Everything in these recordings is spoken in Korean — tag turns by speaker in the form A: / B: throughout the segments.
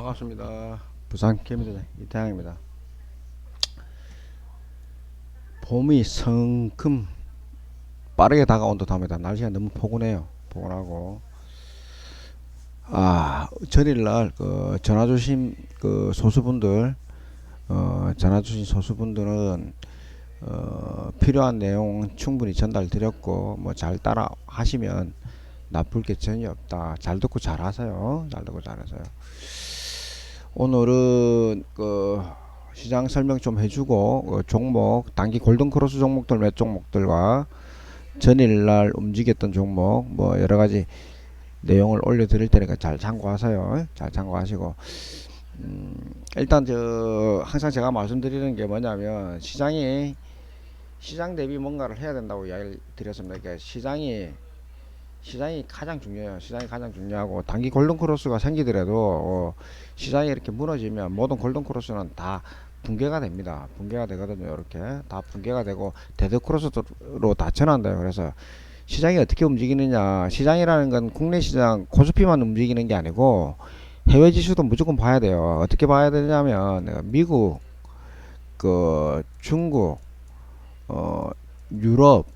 A: 반갑습니다. 부산 개미대 이태양입니다. 봄이 성큼 빠르게 다가온 듯합니다. 날씨가 너무 포근해요. 포근하고 전일날 전화 주신 소수분들 전화 주신 소수분들은 필요한 내용 충분히 전달드렸고 뭐 잘 따라 하시면 나쁠 게 전혀 없다. 잘 듣고 잘 하세요. 잘 듣고 잘 하세요. 오늘은 시장 설명 좀 해주고 종목 단기 골든크로스 종목들 몇 종목들과 전일날 움직였던 종목 뭐 여러가지 내용을 올려드릴 테니까 잘 참고하세요. 잘 참고하시고 일단 항상 제가 말씀드리는 게 뭐냐면 시장 대비 뭔가를 해야 된다고 이야기를 드렸습니다. 그러니까 시장이 가장 중요해요. 시장이 가장 중요하고 단기 골든크로스가 생기더라도 시장이 이렇게 무너지면 모든 골든크로스는 다 붕괴가 됩니다. 붕괴가 되거든요. 이렇게 다 붕괴가 되고 데드크로스로 다 전환돼요. 그래서 시장이 어떻게 움직이느냐, 시장이라는 건 국내 시장 코스피만 움직이는 게 아니고 해외 지수도 무조건 봐야 돼요. 어떻게 봐야 되냐면 미국, 중국, 유럽,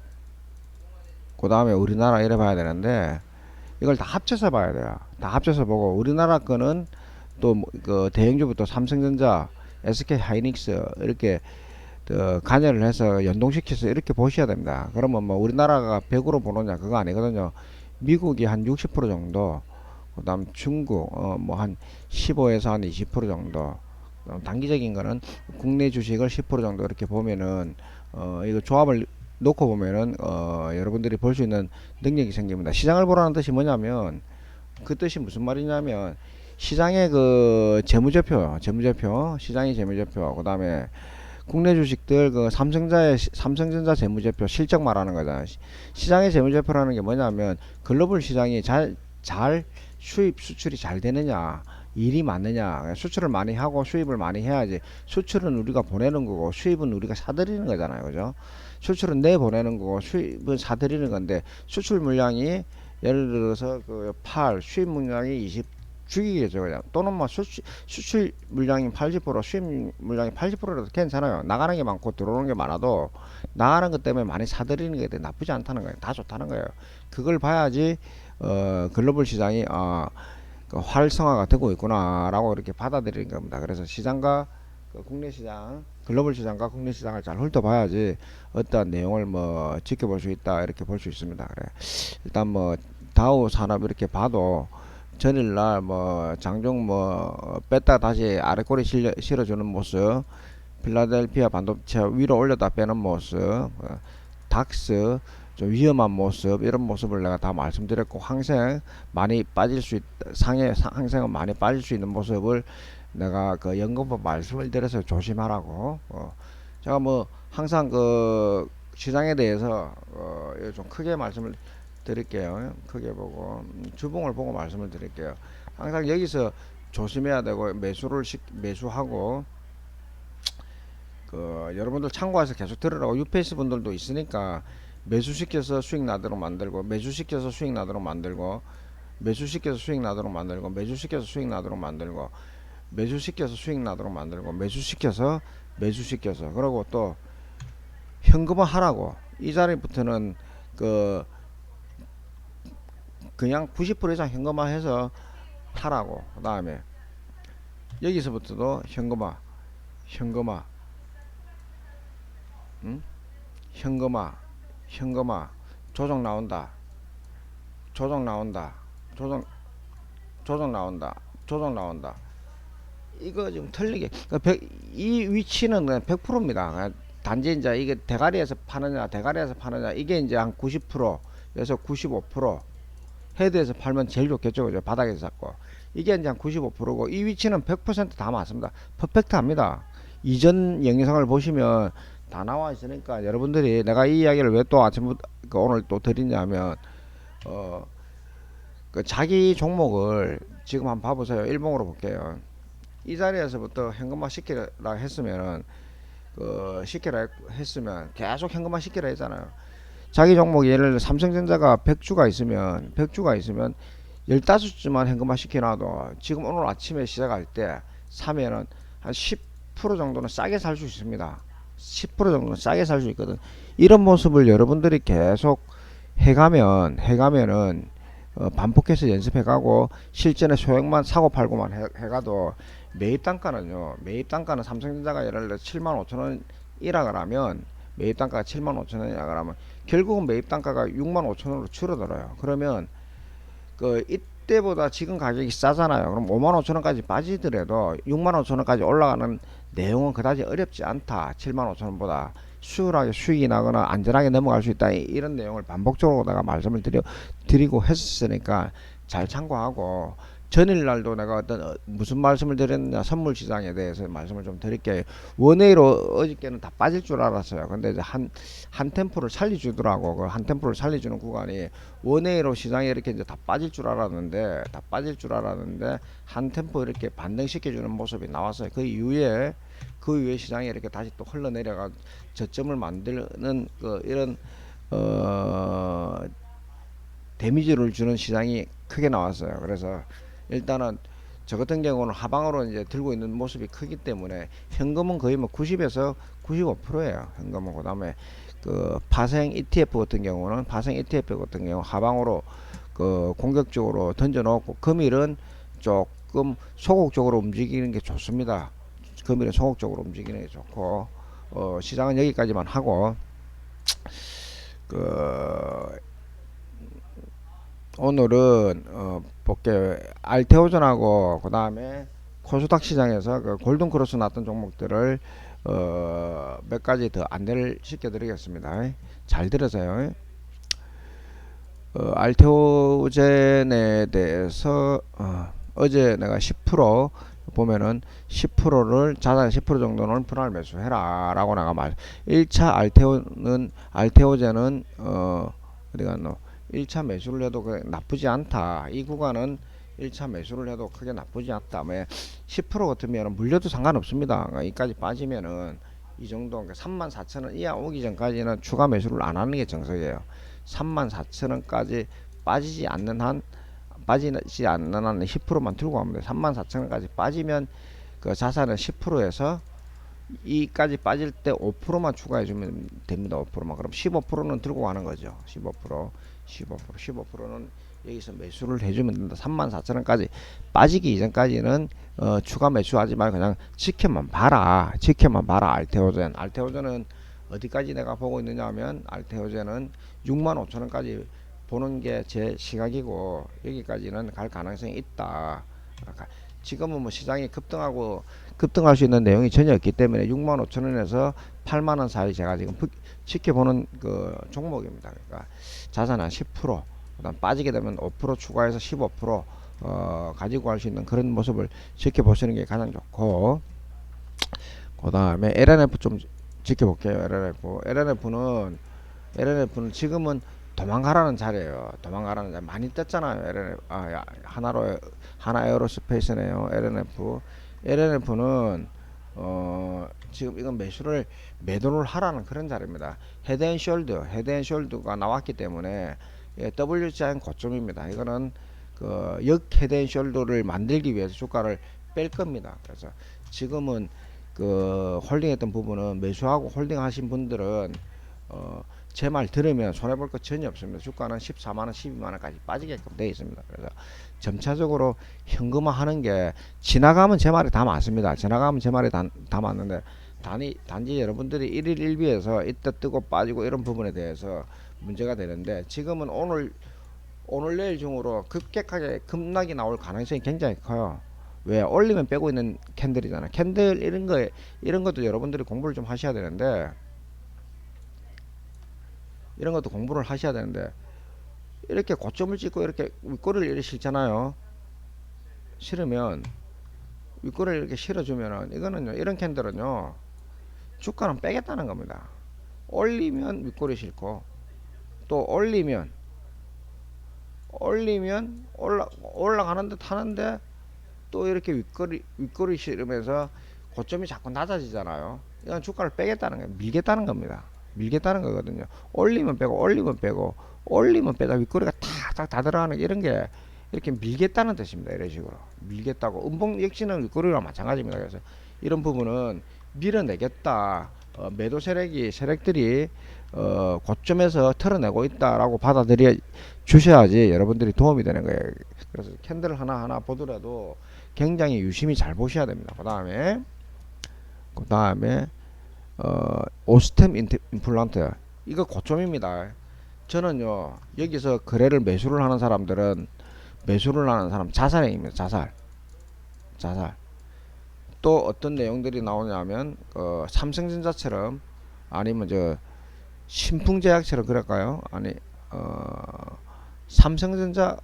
A: 그 다음에 우리나라 이래 봐야 되는데 이걸 다 합쳐서 봐야 돼요. 다 합쳐서 보고 우리나라 거는 또 대형주부터 삼성전자, SK 하이닉스 이렇게 간여를 해서 연동시켜서 이렇게 보셔야 됩니다. 그러면 뭐 우리나라가 100으로 보느냐 그거 아니거든요. 미국이 한 60% 정도, 그 다음 중국 뭐 한 15에서 한 20% 정도, 단기적인 거는 국내 주식을 10% 정도 이렇게 보면은 이거 조합을 놓고 보면은 여러분들이 볼 수 있는 능력이 생깁니다. 시장을 보라는 뜻이 뭐냐면 그 뜻이 무슨 말이냐면 시장의 재무제표, 시장의 재무제표, 그 다음에 국내 주식들 삼성전자 재무제표 실적 말하는 거잖아. 시장의 재무제표라는 게 뭐냐면 글로벌 시장이 잘 수입 수출이 잘 되느냐, 일이 많느냐. 수출을 많이 하고 수입을 많이 해야지. 수출은 우리가 보내는 거고 수입은 우리가 사들이는 거잖아요. 그죠? 수출은 내보내는 거고 수입은 사들이는 건데 수출 물량이 예를 들어서 수입 물량이 20 죽이겠죠. 그냥 또는 뭐 수출 물량이 80% 수입 물량이 80%라도 괜찮아요. 나가는 게 많고 들어오는 게 많아도 나가는 것 때문에 많이 사들이는 게 나쁘지 않다는 거예요. 다 좋다는 거예요. 그걸 봐야지 글로벌 시장이 활성화가 되고 있구나라고 이렇게 받아들이는 겁니다. 그래서 시장과 국내 시장, 글로벌 시장과 국내 시장을 잘 훑어봐야지 어떠한 내용을 뭐 지켜볼 수 있다 이렇게 볼 수 있습니다. 그래 일단 뭐 다우 산업 이렇게 봐도 전일날 뭐 장중 뭐 뺐다 다시 아래 꼬리 실어주는 모습, 필라델피아 반도체 위로 올렸다 빼는 모습, 닥스 좀 위험한 모습, 이런 모습을 내가 다 말씀드렸고 항생 많이 빠질 수 있다, 항생은 많이 빠질 수 있는 모습을 내가 연금법 말씀을 드려서 조심하라고. 제가 뭐 항상 시장에 대해서 좀 크게 말씀을 드릴게요. 크게 보고 주봉을 보고 말씀을 드릴게요. 항상 여기서 조심해야 되고 매수하고 여러분들 참고해서 계속 들으라고. 유페이스 분들도 있으니까 매수시켜서 수익 나도록 만들고, 매수시켜서 수익 나도록 만들고, 매수시켜서 수익 나도록 만들고, 매수시켜서 수익 나도록 만들고, 매수시켜서 수익 나도록 만들고, 매수시켜서 그러고 또 현금화 하라고. 이 자리부터는 그냥 90% 이상 현금화해서 하라고. 그 다음에 여기서부터도 현금화, 현금화, 조정 나온다, 조정 나온다. 이거 좀 틀리게. 이 위치는 그냥 100%입니다. 단지 이제 이게 대가리에서 파느냐, 이게 이제 한 90%에서 95%. 헤드에서 팔면 제일 좋겠죠. 그죠? 바닥에서 잡고. 이게 이제 한 95%고, 이 위치는 100%다 맞습니다. 퍼펙트합니다. 이전 영상을 보시면 다 나와 있으니까 여러분들이 내가 이 이야기를 왜 또 아침부터 오늘 또 드리냐면 자기 종목을 지금 한번 봐보세요. 일봉으로 볼게요. 이 자리에서부터 현금화 시키라 했으면 계속 현금화 시키라 했잖아요. 자기 종목 예를 들어 삼성전자가 100주가 있으면 15주만 현금화 시켜놔도 지금 오늘 아침에 시작할 때 사면은 한 10% 정도는 싸게 살 수 있습니다. 10% 정도는 싸게 살 수 있거든. 이런 모습을 여러분들이 계속 해가면은 반복해서 연습해가고 실전에 소액만 사고 팔고만 해가도 매입 단가는 삼성전자가 예를 들어 75,000원이라 그러면 매입 단가가 75,000원이라 그러면 결국은 매입 단가가 65,000원으로 줄어들어요. 그러면 그 이때보다 지금 가격이 싸잖아요. 그럼 55,000원까지 빠지더라도 65,000원까지 올라가는 내용은 그다지 어렵지 않다. 75,000원보다 수월하게 수익이 나거나 안전하게 넘어갈 수 있다. 이런 내용을 반복적으로 내가 말씀을 드리고 했으니까 잘 참고하고, 전일날도 내가 무슨 말씀을 드렸느냐, 선물 시장에 대해서 말씀을 좀 드릴게요. 원웨이로 어저께는 다 빠질 줄 알았어요. 근데 이제 한 템포를 살려주더라고. 그 한 템포를 살려주는 구간이 원웨이로 시장에 이렇게 이제 다 빠질 줄 알았는데 한 템포 이렇게 반등시켜주는 모습이 나왔어요. 그 이후에 시장이 이렇게 다시 또 흘러내려가 저점을 만드는 이런 데미지를 주는 시장이 크게 나왔어요. 그래서 일단은 저 같은 경우는 하방으로 이제 들고 있는 모습이 크기 때문에 현금은 거의 뭐 90에서 95%예요. 현금은. 그다음에 파생 ETF 같은 경우 하방으로 공격적으로 던져놓고, 금일은 조금 소극적으로 움직이는 게 좋습니다. 금일은 소극적으로 움직이는 게 좋고, 시장은 여기까지만 하고, 오늘은 볼게요. 알테오전하고 그 다음에 코스닥 시장에서 골든 크로스 났던 종목들을 몇 가지 더 안내를 시켜드리겠습니다. 잘 들으세요. 알테오젠에 대해서 어제 내가 10% 보면은 10%를 자산 10% 정도는 분할 매수해라 라고 내가 1차 알테오젠은 어디가 1차 매수를 해도 나쁘지 않다. 이 구간은 1차 매수를 해도 크게 나쁘지 않다. 10% 같으면 물려도 상관없습니다. 이까지 빠지면은 이 정도 34,000원 이하 오기 전까지는 추가 매수를 안 하는 게 정석이에요. 34,000원까지 빠지지 않는 한 10%만 들고 가면 돼. 34,000원까지 빠지면 그 자산은 10%에서 이까지 빠질 때 5%만 추가해 주면 됩니다. 5%만. 그럼 15%는 들고 가는 거죠. 15%는 여기서 매수를 해주면 된다. 34,000원까지 빠지기 이전까지는 추가 매수하지 말고 그냥 지켜만 봐라. 알테오젠은 어디까지 내가 보고 있느냐 하면, 알테오젠은 65,000원까지 보는 게 제 시각이고, 여기까지는 갈 가능성이 있다. 지금은 뭐 시장이 급등할 수 있는 내용이 전혀 없기 때문에 65,000원에서 80,000원 사이 제가 지금 지켜보는 종목입니다. 그러니까 자산 한 10%, 그다음 빠지게 되면 5% 추가해서 15% 가지고 갈 수 있는 그런 모습을 지켜보시는 게 가장 좋고, 그 다음에 LNF 좀 지켜볼게요. LNF는 지금은 도망가라는 자리예요. 많이 떴잖아요. LNF, 하나 에어로스페이스네요. LNF는 지금 이건 매도를 하라는 그런 자리입니다. 헤드앤숄더가 나왔기 때문에 WGI는 고점입니다. 이거는 역 헤드앤숄더를 만들기 위해서 주가를 뺄 겁니다. 그래서 지금은 홀딩했던 부분은 매수하고 홀딩하신 분들은 제 말 들으면 손해볼 것 전혀 없습니다. 주가는 14만원, 12만원까지 빠지게끔 되어 있습니다. 그래서 점차적으로 현금화 하는 게, 지나가면 제 말이 다 맞습니다. 다 맞는데, 단지 여러분들이 1일 1비에서 이때 뜨고 빠지고 이런 부분에 대해서 문제가 되는데, 지금은 오늘 내일 중으로 급락이 나올 가능성이 굉장히 커요. 왜? 올리면 빼고 있는 캔들이잖아. 캔들 이런 것도 여러분들이 공부를 좀 하셔야 되는데, 이렇게 고점을 찍고 이렇게 윗꼬리를 이렇게 실잖아요. 실으면 윗꼬리를 이렇게 실어주면은, 이거는요, 이런 캔들은요, 주가는 빼겠다는 겁니다. 올리면 윗꼬리 실고, 또 올리면 올라가는 듯 하는데 또 이렇게 윗꼬리 실으면서 고점이 자꾸 낮아지잖아요. 이건 주가를 빼겠다는 거예요. 밀겠다는 겁니다. 밀겠다는 거거든요. 올리면 빼고 올리면 빼다 윗꼬리가 탁탁 다 들어가는 이런 게 이렇게 밀겠다는 뜻입니다. 이런 식으로 밀겠다고. 음봉 역시는 윗꼬리랑 마찬가지입니다. 그래서 이런 부분은 밀어내겠다. 세력들이 고점에서 털어내고 있다라고 받아들여 주셔야지 여러분들이 도움이 되는 거예요. 그래서 캔들 하나하나 보더라도 굉장히 유심히 잘 보셔야 됩니다. 그 다음에 오스템 임플란트, 이거 고점입니다. 저는요 여기서 거래를 매수를 하는 사람 자살행위입니다. 자살. 또 어떤 내용들이 나오냐면 삼성전자처럼, 아니면 신풍제약처럼 그럴까요? 아니 삼성전자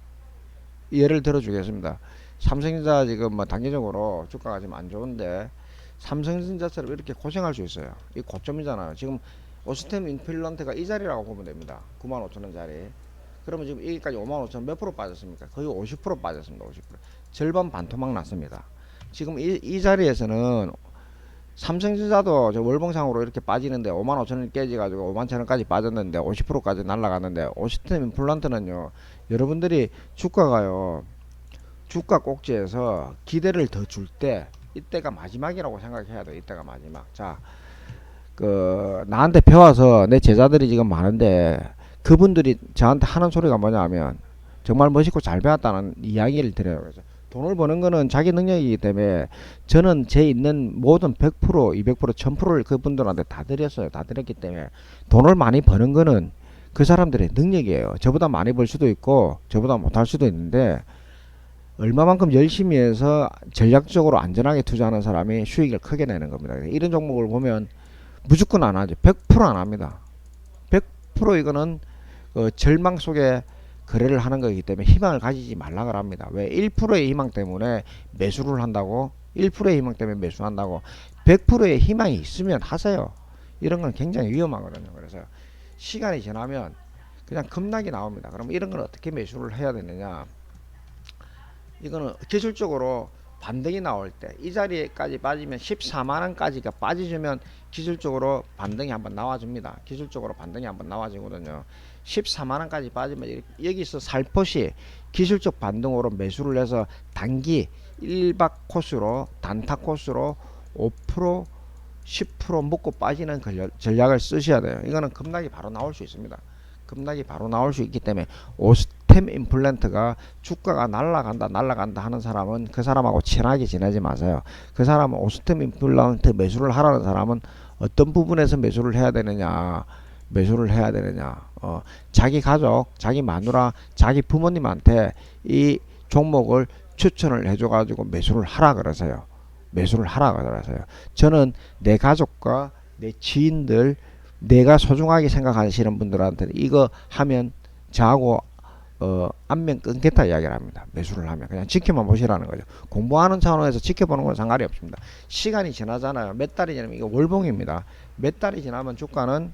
A: 예를 들어 주겠습니다. 삼성전자 지금 뭐 단기적으로 주가가 지금 안 좋은데 삼성전자처럼 이렇게 고생할 수 있어요. 이 고점이잖아요. 지금 오스템 임플란트가 이 자리라고 보면 됩니다. 95,000원 자리. 그러면 지금 여기까지 55,000원 몇 프로 빠졌습니까? 거의 50% 빠졌습니다. 50%. 절반 반토막 났습니다. 지금 이 자리에서는 삼성전자도 월봉상으로 이렇게 빠지는데 55,000원이 깨져가지고 51,000원까지 빠졌는데 50%까지 날아갔는데, 오스템 임플란트는요 여러분들이 주가 꼭지에서 기대를 더 줄 때 이때가 마지막이라고 생각해야 돼요. 이때가 마지막. 자, 나한테 배워서 내 제자들이 지금 많은데 그분들이 저한테 하는 소리가 뭐냐면 정말 멋있고 잘 배웠다는 이야기를 드려요. 그래서 돈을 버는 거는 자기 능력이기 때문에 저는 제 있는 모든 100%, 200%, 1000%를 그분들한테 다 드렸어요. 다 드렸기 때문에 돈을 많이 버는 거는 그 사람들의 능력이에요. 저보다 많이 벌 수도 있고 저보다 못할 수도 있는데, 얼마만큼 열심히 해서 전략적으로 안전하게 투자하는 사람이 수익을 크게 내는 겁니다. 이런 종목을 보면 무조건 안 하죠. 100%안 합니다. 100% 이거는 절망 속에 거래를 하는 거기 때문에 희망을 가지지 말라고 합니다. 왜? 1%의 희망 때문에 매수를 한다고? 1%의 희망 때문에 매수한다고? 100%의 희망이 있으면 하세요. 이런 건 굉장히 위험하거든요. 그래서 시간이 지나면 그냥 급락이 나옵니다. 그럼 이런 건 어떻게 매수를 해야 되느냐? 이거는 기술적으로 반등이 나올 때 이 자리까지 빠지면 14만원까지가 빠져주면 기술적으로 반등이 한번 나와줍니다. 기술적으로 반등이 한번 나와지거든요. 14만원까지 빠지면 여기서 살포시 기술적 반등으로 매수를 해서 단기 1박 코스로, 단타 코스로 5% 10% 먹고 빠지는 전략을 쓰셔야 돼요. 이거는 급락이 바로 나올 수 있습니다. 급락이 바로 나올 수 있기 때문에 오스템 임플란트가 주가가 날라간다 하는 사람은 그 사람하고 친하게 지내지 마세요. 그 사람은 오스템 임플란트 매수를 하라는 사람은 어떤 부분에서 매수를 해야 되느냐, 자기 가족, 자기 마누라, 자기 부모님한테 이 종목을 추천을 해줘가지고 매수를 하라 그러세요. 저는 내 가족과 내 지인들, 내가 소중하게 생각하시는 분들한테 이거 하면 저하고 안면 끊겠다 이야기를 합니다. 매수를 하면 그냥 지켜만 보시라는 거죠. 공부하는 차원에서 지켜보는 건 상관이 없습니다. 시간이 지나잖아요. 몇 달이 지나면, 이거 월봉입니다. 몇 달이 지나면 주가는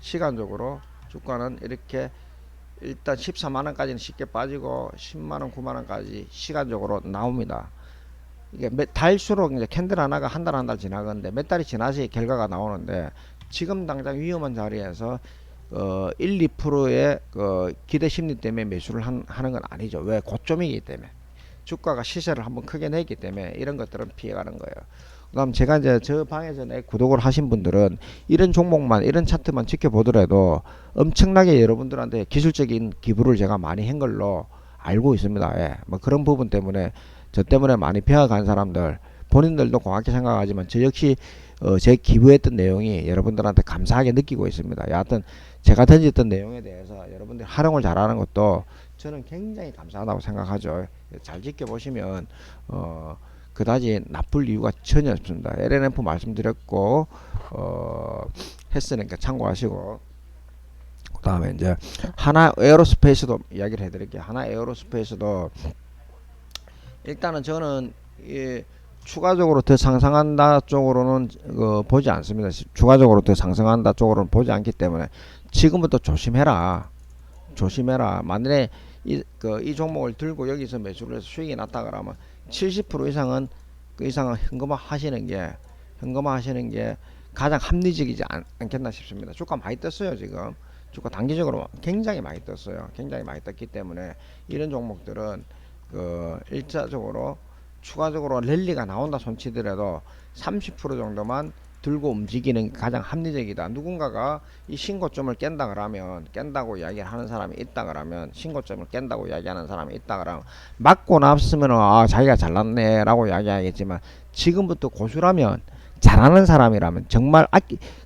A: 시간적으로 주가는 이렇게 일단 14만원까지는 쉽게 빠지고 10만원, 9만원까지 시간적으로 나옵니다. 이게 달수록 이제 캔들 하나가 한 달 지나가는데 몇 달이 지나서 결과가 나오는데, 지금 당장 위험한 자리에서 1, 2%의 기대 심리 때문에 매수를 하는 건 아니죠. 왜? 고점이기 때문에. 주가가 시세를 한번 크게 내기 때문에 이런 것들은 피해가는 거예요. 그 다음 제가 이제 저 방에서 내 구독을 하신 분들은 이런 종목만, 이런 차트만 지켜보더라도 엄청나게 여러분들한테 기술적인 기부를 제가 많이 한 걸로 알고 있습니다. 예. 뭐 그런 부분 때문에, 저 때문에 많이 배워간 사람들, 본인들도 고맙게 생각하지만 저 역시 제 기부했던 내용이 여러분들한테 감사하게 느끼고 있습니다. 여하튼 제가 던졌던 내용에 대해서 여러분들이 활용을 잘하는 것도 저는 굉장히 감사하다고 생각하죠. 잘 지켜보시면 그다지 나쁠 이유가 전혀 없습니다. LNF 말씀드렸고 했으니까 참고하시고, 그 다음에 이제 하나 에어로스페이스도 이야기를 해드릴게요. 하나 에어로스페이스도 일단은 저는 추가적으로 더 상승한다 쪽으로는 보지 않습니다. 추가적으로 더 상승한다 쪽으로는 보지 않기 때문에 지금부터 조심해라. 만약에 이 종목을 들고 여기서 매수를 해서 수익이 났다 그러면 70% 이상은 현금화 하시는 게 가장 합리적이지 않겠나 싶습니다. 주가 많이 떴어요 지금. 주가 단기적으로 굉장히 많이 떴어요. 굉장히 많이 떴기 때문에 이런 종목들은 그 일차적으로 추가적으로 랠리가 나온다 손치더라도 30% 정도만 들고 움직이는 게 가장 합리적이다. 누군가가 이 신고점을 깬다 그러면, 깬다고 이야기를 하는 사람이 있다 그러면, 신고점을 깬다고 이야기하는 사람이 있다 그러면 맞고 나서면 아 자기가 잘났네 라고 이야기하겠지만, 지금부터 고수라면, 잘하는 사람이라면, 정말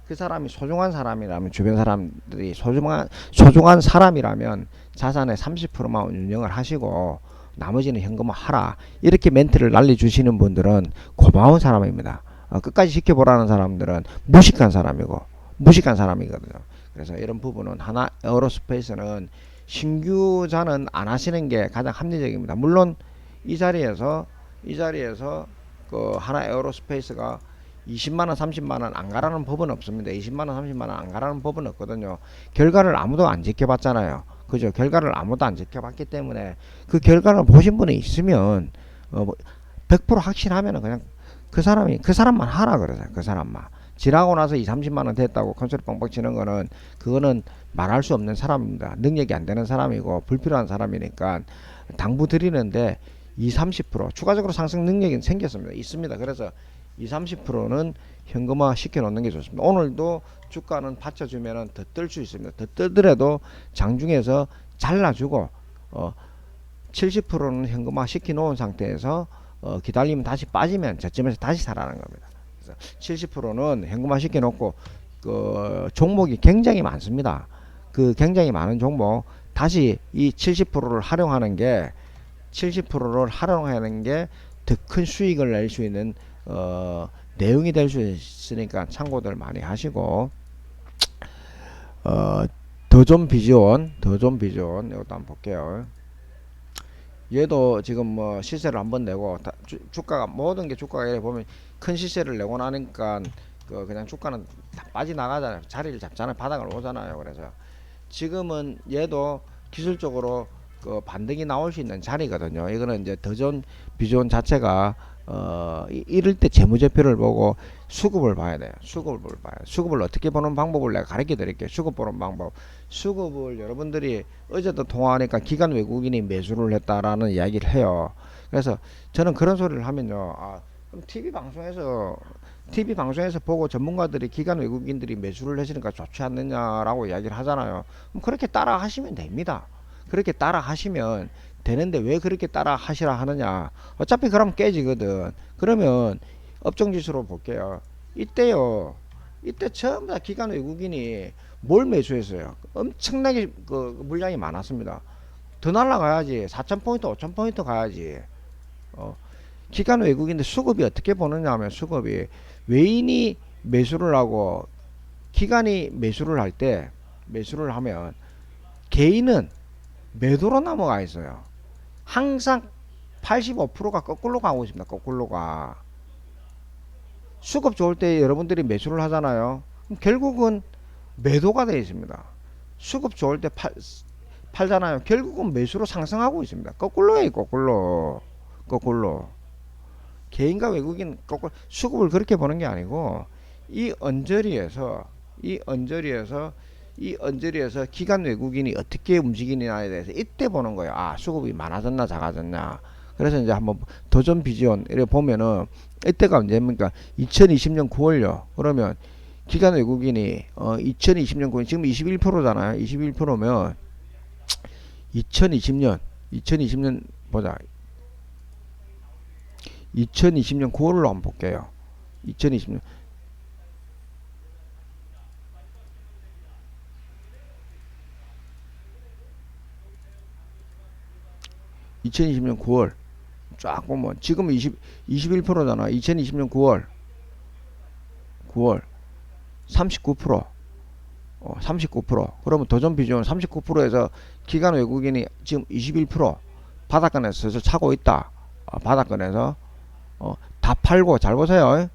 A: 그 사람이 소중한 사람이라면, 주변 사람들이 소중한 사람이라면 자산의 30%만 운영을 하시고 나머지는 현금화 하라, 이렇게 멘트를 날려주시는 분들은 고마운 사람입니다. 끝까지 지켜보라는 사람들은 무식한 사람이고 무식한 사람이거든요. 그래서 이런 부분은 하나 에어로스페이스는 신규자는 안 하시는 게 가장 합리적입니다. 물론 이 자리에서 그 하나 에어로스페이스가 20만원 30만원 안 가라는 법은 없습니다. 20만원 30만원 안 가라는 법은 없거든요. 결과를 아무도 안 지켜봤잖아요. 그죠? 결과를 아무도 안 지켜봤기 때문에 그 결과를 보신 분이 있으면 100% 확신하면은 그냥 그 사람만 하라 그러세요. 그 사람만. 지나고 나서 30만원 됐다고 컨셉 뻥뻥 치는 거는, 그거는 말할 수 없는 사람입니다. 능력이 안 되는 사람이고 불필요한 사람이니까 당부 드리는데 30% 추가적으로 상승 능력이 생겼습니다. 있습니다. 그래서 30%는 현금화 시켜 놓는 게 좋습니다. 오늘도 주가는 받쳐주면은 더 뜰 수 있습니다. 더 뜨더라도 장중에서 잘라주고 70%는 현금화 시켜 놓은 상태에서 기다리면 다시 빠지면 저점에서 다시 사라는 겁니다. 그래서 70%는 현금화 시켜 놓고 그 종목이 굉장히 많습니다. 그 굉장히 많은 종목 다시 이 70%를 활용하는 게 70%를 활용하는 게 더 큰 수익을 낼 수 있는 내용이 될 수 있으니까 참고들 많이 하시고, 더존 비전 이것도 한번 볼게요. 얘도 지금 뭐 시세를 한번 내고 주가가 모든 게 주가가 이래 보면 큰 시세를 내고 나니까 그냥 주가는 다 빠져나가잖아요. 자리를 잡잖아요. 바닥을 오잖아요. 그래서 지금은 얘도 기술적으로 그 반등이 나올 수 있는 자리거든요. 이거는 이제 더존 비전 자체가 이럴 때 재무제표를 보고 수급을 봐야 돼요. 수급을 어떻게 보는 방법을 내가 가르쳐 드릴게요. 수급 보는 방법. 수급을 여러분들이 어제도 통화하니까 기관 외국인이 매수를 했다라는 이야기를 해요. 그래서 저는 그런 소리를 하면요. 그럼 TV 방송에서 보고 전문가들이 기관 외국인들이 매수를 했으니까 좋지 않느냐라고 이야기를 하잖아요. 그럼 그렇게 따라 하시면 됩니다. 그렇게 따라 하시면 되는데 왜 그렇게 따라 하시라 하느냐. 어차피 그럼 깨지거든. 그러면 업종지수로 볼게요. 이때 전부 다 기관 외국인이 뭘 매수했어요? 엄청나게 그 물량이 많았습니다. 더 날라가야지. 4,000포인트 5,000포인트 가야지. 기관 외국인들 수급이 어떻게 보느냐 하면, 수급이 외인이 매수를 하고 기관이 매수를 할 때, 매수를 하면 개인은 매도로 넘어가 있어요. 항상 85%가 거꾸로 가고 있습니다. 거꾸로가. 수급 좋을 때 여러분들이 매수를 하잖아요. 그럼 결국은 매도가 되어 있습니다. 수급 좋을 때 팔잖아요. 결국은 매수로 상승하고 있습니다. 거꾸로예요. 거꾸로. 개인과 외국인 거꾸로. 수급을 그렇게 보는 게 아니고 이 언저리에서 기관 외국인이 어떻게 움직이느냐에 대해서 이때 보는 거예요. 수급이 많아졌나 작아졌냐. 그래서 이제 한번 도전 비전 이렇게 보면은 이때가 언제입니까? 2020년 9월요. 그러면 기관 외국인이 2020년 9월 지금 21%잖아요. 21%면 2020년 보자. 2020년 9월로 한번 볼게요. 2020년 9월 쫙 보면 지금 21%잖아. 2020년 9월 39%. 39%. 그러면 도전 비중 39%에서 기관 외국인이 지금 21% 바닥권에서 슬슬 차고 있다. 바닥권에서 다 팔고, 잘 보세요.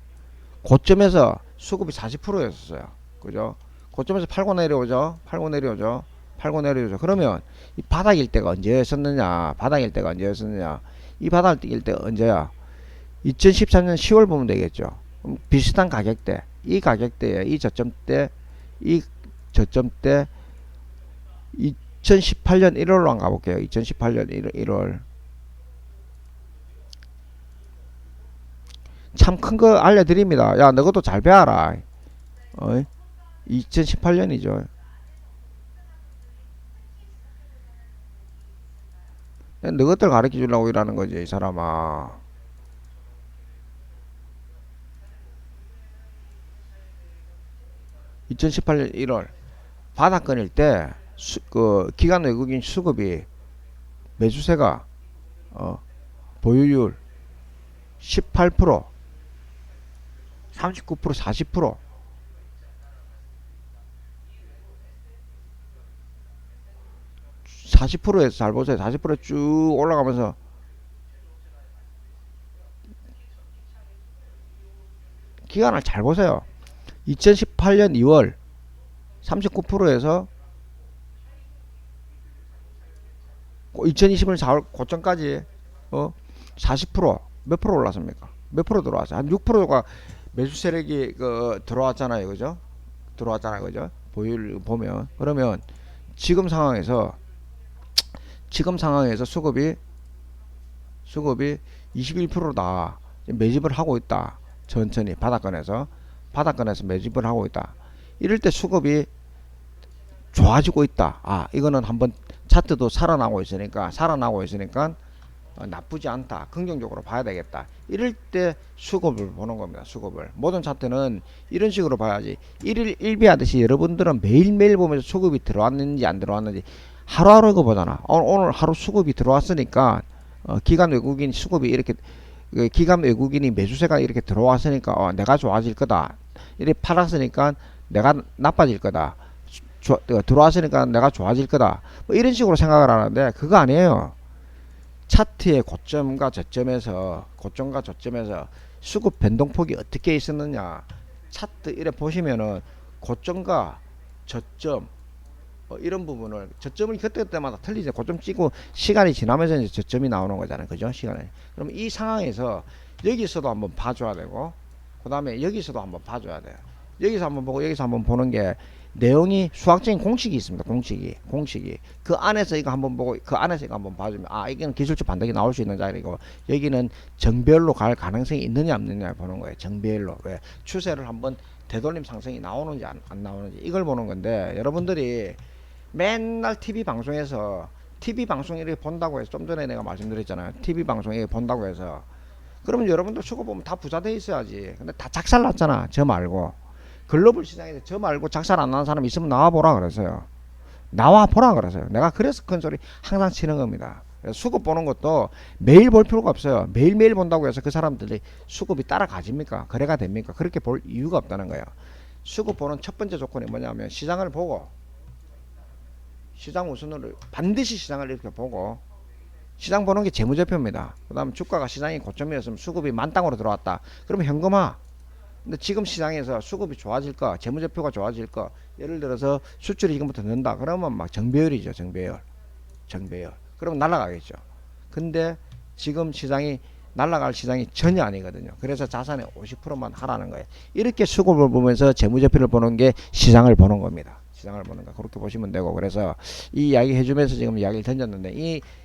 A: 고점에서 수급이 40%였어요. 그죠? 고점에서 팔고 내려오죠. 그러면 이 바닥일 때가 언제였었느냐? 이 바닥일 때 언제야? 2013년 10월 보면 되겠죠. 비슷한 가격대. 이 가격대에 이 저점대 2018년 1월로 한번 가볼게요. 2018년 1월 참 큰 거 알려드립니다. 야, 너것도 잘 배워라. 2018년이죠. 너것들 가르쳐 주려고 일하는 거지, 이 사람아. 2018년 1월 바닥권일 때 그 기관 외국인 수급이 매수세가 보유율 18%, 39%, 40%, 40%에서 잘 보세요. 40% 쭉 올라가면서 기간을 잘 보세요. 2018년 2월 39%에서 2020년 4월 고점까지 40%몇 프로 올랐습니까? 몇 프로 들어왔어요? 한 6%가 매수 세력이 들어왔잖아요, 그죠? 들어왔잖아요, 그죠? 보유를 보면 그러면 지금 상황에서 수급이 21%다 매집을 하고 있다. 천천히 바닥권에서 매집을 하고 있다. 이럴 때 수급이 좋아지고 있다. 아, 이거는 한번 차트도 살아나고 있으니까 나쁘지 않다. 긍정적으로 봐야 되겠다. 이럴 때 수급을 보는 겁니다. 수급을. 모든 차트는 이런 식으로 봐야지. 1일 1비 하듯이 여러분들은 매일매일 보면서 수급이 들어왔는지 안 들어왔는지 하루하루 이거 보잖아. 오늘 하루 수급이 들어왔으니까 기관 외국인 수급이 이렇게 기관 외국인이 매수세가 이렇게 들어왔으니까 내가 좋아질 거다. 이렇게 팔았으니까 내가 나빠질 거다. 들어왔으니까 내가 좋아질 거다. 뭐 이런 식으로 생각을 하는데 그거 아니에요. 차트의 고점과 저점에서 수급 변동폭이 어떻게 있었느냐. 차트 이래 보시면은 고점과 저점 이런 부분을 저점을 그때마다 틀리죠. 고점 찍고 시간이 지나면서 이제 저점이 나오는 거잖아요. 그죠? 시간에. 그럼 이 상황에서 여기서도 한번 봐줘야 되고 그 다음에 여기서도 한번 봐줘야 돼요. 여기서 한번 보고 여기서 한번 보는 게 내용이 수학적인 공식이 있습니다. 공식이 그 안에서 이거 한번 보고 그 안에서 이거 한번 봐주면 이게는 기술적 반등이 나올 수 있는 자리고 여기는 정배열로 갈 가능성이 있느냐 없느냐 보는 거예요. 정배열로 왜 추세를 한번 되돌림 상승이 나오는지 안 나오는지 이걸 보는 건데 여러분들이 맨날 TV 방송에서 TV 방송 이렇게 본다고 해서 좀 전에 내가 말씀드렸잖아요. TV 방송 이렇게 본다고 해서 그러면 여러분들 수고 보면 다 부자 돼 있어야지. 근데 다 작살났잖아. 저 말고 글로벌 시장에서 저 말고 작살 안 나는 사람 있으면 나와 보라 그랬어요. 나와 보라 그랬어요. 내가 그래서 큰 소리 항상 치는 겁니다. 수급 보는 것도 매일 볼 필요가 없어요. 매일매일 본다고 해서 그 사람들이 수급이 따라가집니까? 거래가 됩니까? 그렇게 볼 이유가 없다는 거예요. 수급 보는 첫 번째 조건이 뭐냐면 시장을 보고 시장 우선으로 반드시 시장을 이렇게 보고 시장 보는 게 재무제표입니다. 그 다음 주가가 시장이 고점이었으면 수급이 만땅으로 들어왔다. 그러면 현금화. 근데 지금 시장에서 수급이 좋아질까 재무제표가 좋아질까 예를 들어서 수출이 지금부터 는다 그러면 막 정배열이죠. 정배열 그러면 날아가겠죠. 근데 지금 시장이 날아갈 시장이 전혀 아니거든요. 그래서 자산의 50%만 하라는 거예요. 이렇게 수급을 보면서 재무제표를 보는 게 시장을 보는 겁니다. 시장을 보는 거 그렇게 보시면 되고 그래서 이 이야기 해주면서 지금 이야기를 던졌는데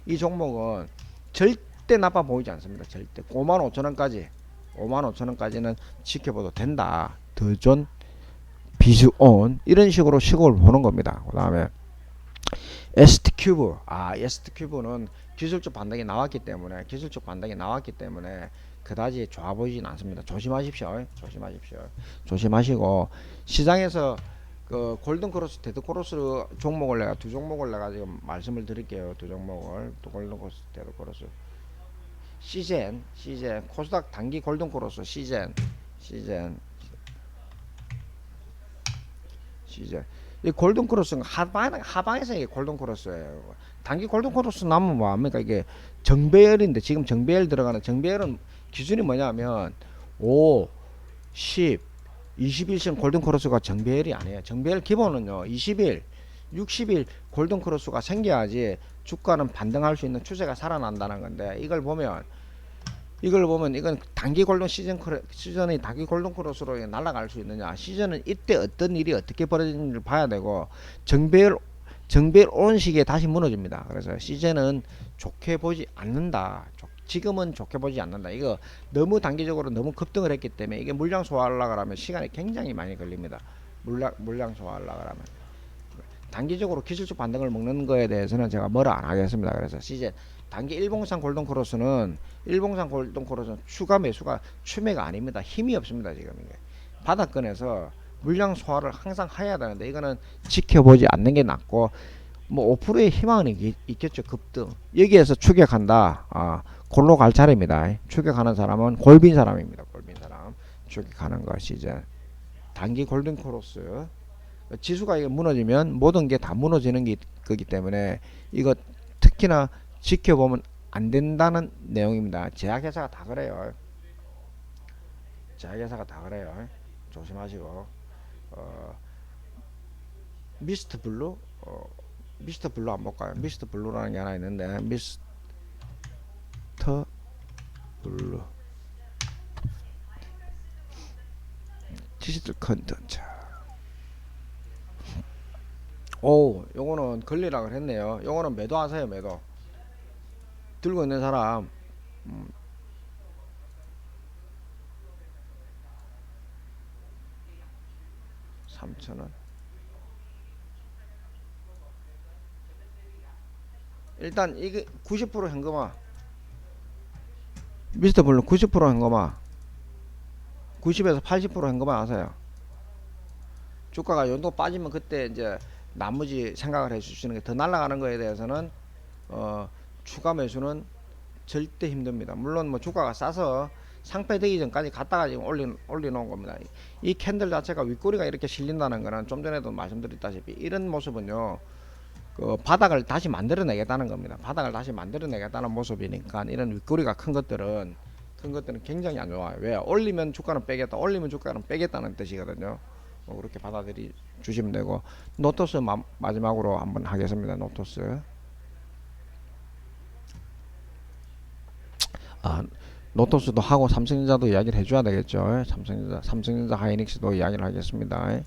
A: 이 종목은 절대 나빠 보이지 않습니다. 절대 55,000원까지는 지켜봐도 된다. 더존 비즈온 이런 식으로 시골 보는 겁니다. 그 다음에 ST큐브 ST큐브는 기술적 반등이 나왔기 때문에 그다지 좋아 보이진 않습니다. 조심하시고 시장에서 그 골든크로스 데드크로스 종목을 내가 두 종목을 내가 지금 말씀을 드릴게요. 두 종목을 또 골든크로스 데드크로스 시젠 코스닥 단기 골든크로스 시젠 이 골든크로스는 하방에서 이게 골든크로스예요. 단기 골든크로스 나면 뭐합니까? 이게 정배열인데 지금 정배열 들어가는 정배열은 기준이 뭐냐면 5, 10, 21선 골든크로스가 정배열이 아니에요. 정배열 기본은요 20일, 60일 골든크로스가 생겨야지 주가는 반등할 수 있는 추세가 살아난다는 건데 이걸 보면 이걸 보면 이건 단기 골든 시즌이 단기 골든 크로스로 날아갈 수 있느냐. 시즌은 이때 어떤 일이 어떻게 벌어지는지를 봐야 되고 정배열 오는 시기에 다시 무너집니다. 그래서 시즌은 좋게 보지 않는다. 지금은 좋게 보지 않는다. 이거 너무 단기적으로 너무 급등을 했기 때문에 이게 물량 소화하려고 하면 시간이 굉장히 많이 걸립니다. 물량 소화하려고 하면. 단기적으로 기술적 반등을 먹는 거에 대해서는 제가 뭐라 안 하겠습니다. 그래서 시즌 단기 일봉상 골든 크로스는 추가 매수가 추매가 아닙니다. 힘이 없습니다. 지금 이게 바닥권에서 물량 소화를 항상 해야 되는데 이거는 지켜보지 않는 게 낫고 뭐 5%의 희망은 있겠죠. 급등 여기에서 추격한다. 골로 갈 차례입니다. 추격하는 사람은 골빈 사람입니다. 골빈 사람 추격하는 것이 이제 단기 골든 크로스. 지수가 이게 무너지면 모든 게 다 무너지는 거기 때문에 이거 특히나 지켜보면 안 된다는 내용입니다. 제약회사가 다 그래요. 제약회사가 다 그래요. 조심하시고. 미스트 블루, 미스트 블루 한번 볼까요? 미스트 블루라는 게 하나 있는데 미스터 블루 디지털 컨텐츠. 오, 요거는 걸리락을 했네요. 요거는 매도하세요. 매도 들고 있는 사람 3,000원. 일단 이게 90% 현금화. 미스터 블루 90% 현금화. 90에서 80% 현금화 하세요. 주가가 연도 빠지면 그때 이제 나머지 생각을 해주시는 게 더 날아가는 거에 대해서는 추가 매수는 절대 힘듭니다. 물론 뭐 주가가 싸서 상패되기 전까지 갔다가 지금 올려놓은 겁니다. 이 캔들 자체가 윗꼬리가 이렇게 실린다는 거는 좀 전에도 말씀드렸다시피 이런 모습은요, 그 바닥을 다시 만들어내겠다는 겁니다. 바닥을 다시 만들어내겠다는 모습이니까 이런 윗꼬리가 큰 것들은 굉장히 안 좋아요. 왜? 올리면 주가는 빼겠다, 올리면 주가는 빼겠다는 뜻이거든요. 그렇게 받아들이 주시면 되고, 노토스 마지막으로 한번 하겠습니다. 노토스. 노토스도 하고 삼성전자도 이야기를 해줘야 되겠죠. 삼성전자 하이닉스도 이야기를 하겠습니다.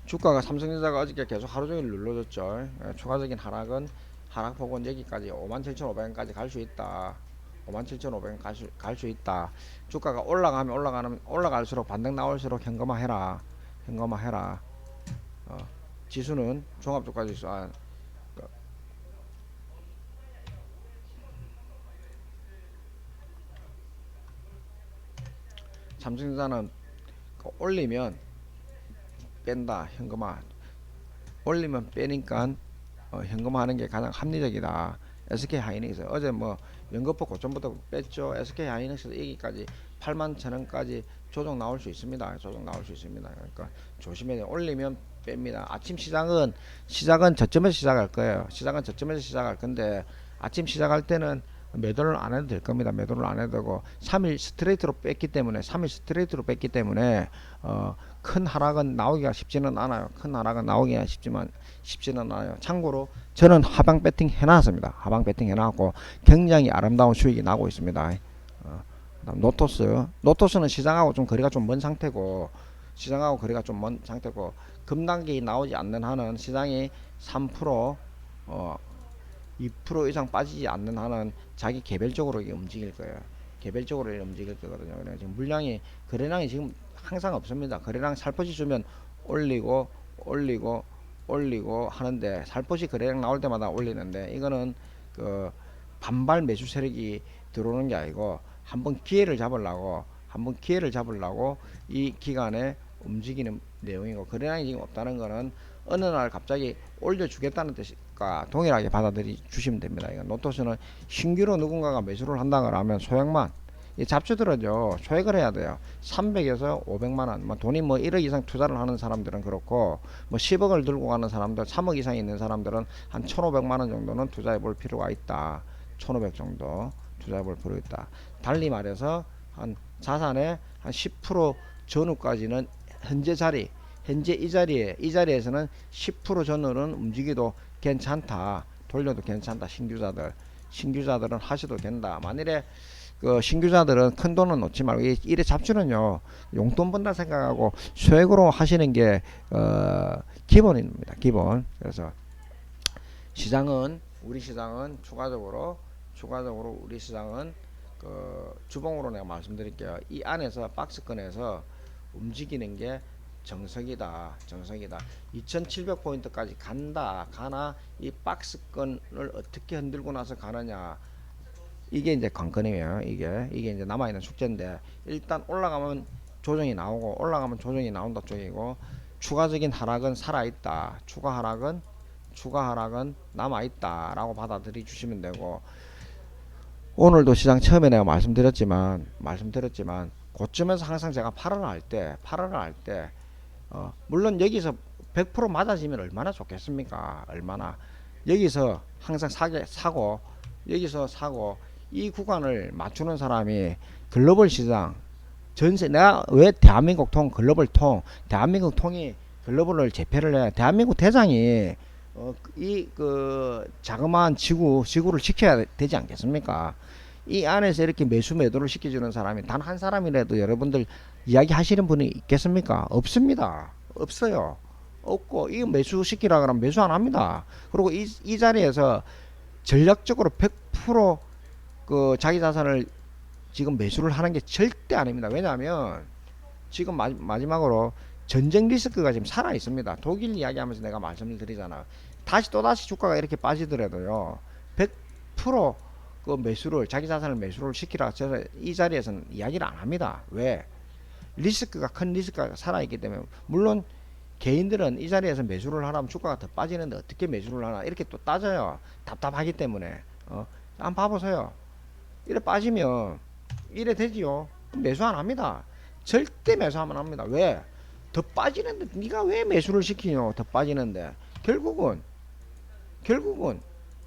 A: 주가가 삼성전자가 어저께 계속 하루종일 눌러줬죠. 추가적인 하락폭은 여기까지 57,500원까지 갈 수 있다. 57,500원 갈 수 있다. 주가가 올라갈수록 반등 나올수록 현금화해라. 지수는 종합주가지수 삼성전자는 올리면 뺀다. 현금화 올리면 빼니까 현금화하는 게 가장 합리적이다. SK 하이닉스 어제 뭐 연거푸 고점부터 뺐죠. SK 하이닉스 여기까지 81,000원까지 조정 나올 수 있습니다. 그러니까 조심해야 올리면 뺍니다. 아침 시작은 저점에서 시작할 거예요. 시작은 저점에서 시작할 건데 아침 시작할 때는 매도를 안 해도 될 겁니다. 매도를 안 해도 되고 3일 스트레이트로 뺐기 때문에 큰 하락은 나오기가 쉽지는 않아요. 쉽지는 않아요. 참고로 저는 하방 배팅 해놨습니다. 하방 배팅 해놨고 굉장히 아름다운 수익이 나고 있습니다. 노토스는 시장하고 좀 거리가 좀 먼 상태고 급락이 나오지 않는 한은 시장이 3% 2% 이상 빠지지 않는 한은 자기 개별적으로 움직일 거예요. 움직일 거거든요. 그래서 지금 거래량이 지금 항상 없습니다. 거래량 살포시 주면 올리고 하는데 살포시 거래량 나올 때마다 올리는데 이거는 그 반발 매수 세력이 들어오는 게 아니고 한번 기회를 잡으려고 이 기간에 움직이는 내용이고, 거래량이 지금 없다는 거는 어느 날 갑자기 올려주겠다는 뜻과 동일하게 받아들이 주시면 됩니다. 이거 노토스는 신규로 누군가가 매수를 한다 그러면 소액만 잡주들은요 소액을 해야 돼요. 300에서 500만원 돈이 1억 이상 투자를 하는 사람들은 그렇고 10억을 들고 가는 사람들, 3억 이상 있는 사람들은 한 1,500만원 정도는 투자해 볼 필요가 있다. 1,500 정도 투자해 볼 필요가 있다. 달리 말해서 한 자산의 한 10% 전후까지는 현재 이 자리에서는 10% 전후는 움직여도 괜찮다. 돌려도 괜찮다. 신규자들은 하셔도 된다. 만일에 그 신규자들은 큰 돈은 놓지 말고 일의 잡주는요 용돈 번다 생각하고 소액으로 하시는 게 기본입니다. 기본. 그래서 시장은 우리 시장은 추가적으로 우리 시장은 그 주봉으로 내가 말씀드릴게요. 이 안에서 박스권에서 움직이는 게 정석이다. 2700포인트까지 가나 이 박스권을 어떻게 흔들고 나서 가느냐, 이게 이제 관건이에요. 이게 이제 남아있는 숙제인데, 일단 올라가면 조정이 나오고 올라가면 조정이 나온다 쪽이고, 추가적인 하락은 살아있다. 추가 하락은 남아있다 라고 받아들여 주시면 되고, 오늘도 시장 처음에 내가 말씀드렸지만 고점에서 항상 제가 8월 할때 물론 여기서 100% 맞아지면 얼마나 좋겠습니까? 얼마나. 여기서 항상 사고 여기서 사고 이 구간을 맞추는 사람이 글로벌 시장 전세, 내가 왜 대한민국 대한민국 통이 글로벌을 제패를 해. 대한민국 대장이 이 그 자그마한 지구를 지켜야 되지 않겠습니까? 이 안에서 이렇게 매도를 시켜주는 사람이 단 한 사람이라도 여러분들 이야기 하시는 분이 있겠습니까? 없습니다. 없어요. 없고, 이거 매수시키라 그러면 매수 안 합니다. 그리고 이 자리에서 전략적으로 100% 그 자기 자산을 지금 매수를 하는 게 절대 아닙니다. 왜냐하면 지금 마지막으로 전쟁 리스크가 지금 살아 있습니다. 독일 이야기하면서 내가 말씀을 드리잖아. 또다시 주가가 이렇게 빠지더라도요 100% 그 매수를, 자기 자산을 매수를 시키라, 저는 이 자리에서는 이야기를 안 합니다. 왜? 큰 리스크가 살아있기 때문에. 물론 개인들은 이 자리에서 매수를 하라면 주가가 더 빠지는데 어떻게 매수를 하나 이렇게 또 따져요. 답답하기 때문에. 한번 봐보세요. 이래 빠지면 이래 되지요. 매수 안 합니다. 절대 매수하면 합니다. 왜? 더 빠지는데 네가 왜 매수를 시키뇨? 더 빠지는데 결국은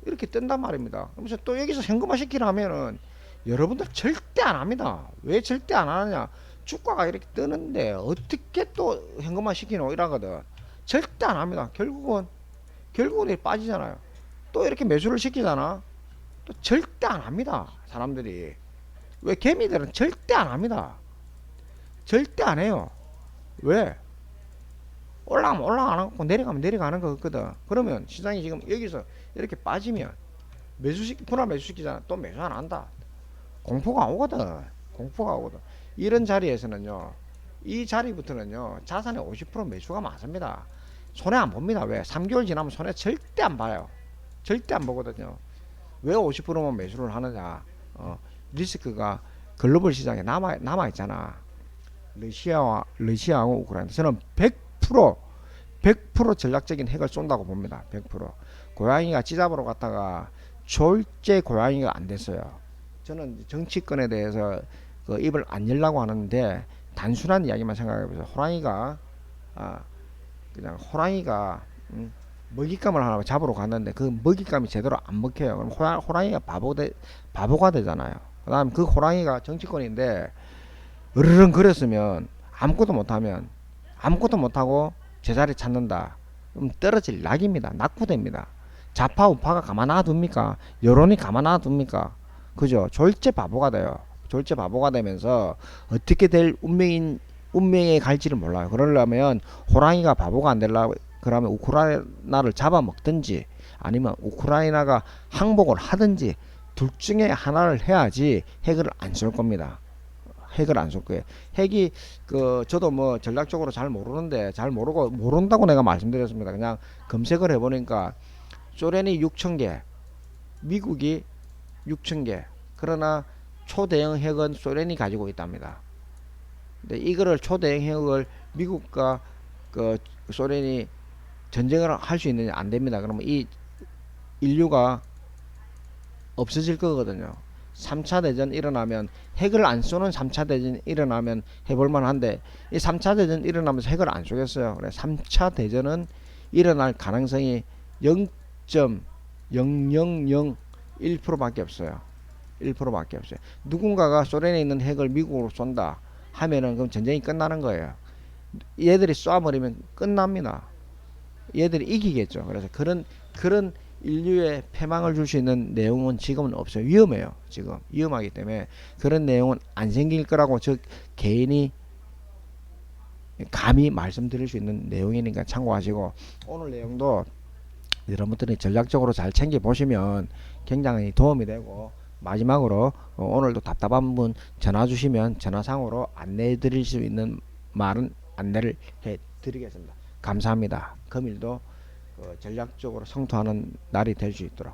A: 이렇게 뜬단 말입니다. 그래서 또 여기서 현금화 시키라면은 여러분들 절대 안 합니다. 왜 절대 안 하느냐? 주가가 이렇게 뜨는데 어떻게 또 현금화 시키노? 이러거든. 절대 안 합니다. 결국은 이렇게 빠지잖아요. 또 이렇게 매수를 시키잖아. 또 절대 안 합니다. 사람들이. 왜? 개미들은 절대 안 합니다. 절대 안 해요. 왜? 올라가면 올라가고 내려가면 내려가는 거거든. 그러면 시장이 지금 여기서 이렇게 빠지면 분할 매수시키잖아. 또 매수 안 한다. 공포가 오거든. 이런 자리에서는요, 이 자리부터는요 자산의 50% 매수가 많습니다. 손해 안 봅니다. 왜? 3개월 지나면 손해 절대 안 봐요. 절대 안 보거든요. 왜 50%만 매수를 하느냐? 리스크가 글로벌 시장에 남아 있잖아. 러시아하고 우크라이나. 저는 100% 전략적인 핵을 쏜다고 봅니다. 100%. 고양이가 찌잡으러 갔다가 졸제 고양이가 안 됐어요. 저는 정치권에 대해서 그 입을 안 열라고 하는데, 단순한 이야기만 생각해보세요. 호랑이가 먹잇감을 하나 잡으러 갔는데 그 먹잇감이 제대로 안 먹혀요. 그럼 호랑이가 바보가 되잖아요. 그 다음 그 호랑이가 정치권인데 으르렁 거렸으면 아무것도 못하고 제자리 찾는다. 그럼 떨어질 낙입니다. 낙후됩니다. 좌파 우파가 가만 놔둡니까? 여론이 가만 놔둡니까? 그죠? 졸제 바보가 돼요. 졸제 바보가 되면서 어떻게 될 운명에 갈지를 몰라요. 그러려면 호랑이가 바보가 안 되려고 그러면 우크라이나를 잡아먹든지 아니면 우크라이나가 항복을 하든지 둘 중에 하나를 해야지 핵을 안 쏠 겁니다. 핵을 안 쏠 거예요. 핵이 저도 뭐 전략적으로 잘 모른다고 내가 말씀드렸습니다. 그냥 검색을 해보니까 소련이 6,000개, 미국이 6,000개. 그러나 초대형 핵은 소련이 가지고 있답니다. 근데 이거를 초대형 핵을 미국과 소련이 전쟁을 할 수 있느냐? 안 됩니다. 그러면 이 인류가 없어질 거거든요. 3차 대전 일어나면, 핵을 안 쏘는 3차 대전 일어나면 해볼만 한데, 이 3차 대전 일어나면서 핵을 안 쏘겠어요. 그래 3차 대전은 일어날 가능성이 0.0001%밖에 없어요. 1%밖에 없어요. 누군가가 소련에 있는 핵을 미국으로 쏜다 하면은 그럼 전쟁이 끝나는 거예요. 얘들이 쏴버리면 끝납니다. 얘들이 이기겠죠. 그래서 그런 인류에 패망을 줄 수 있는 내용은 지금은 없어요. 위험해요. 지금 위험하기 때문에 그런 내용은 안 생길 거라고 즉 개인이 감히 말씀드릴 수 있는 내용이니까 참고하시고, 오늘 내용도 여러분들이 전략적으로 잘 챙겨 보시면 굉장히 도움이 되고, 마지막으로 오늘도 답답한 분 전화 주시면 전화상으로 안내해 드릴 수 있는 말은 안내를 해 드리겠습니다. 감사합니다. 금일도 전략적으로 성투하는 날이 될 수 있도록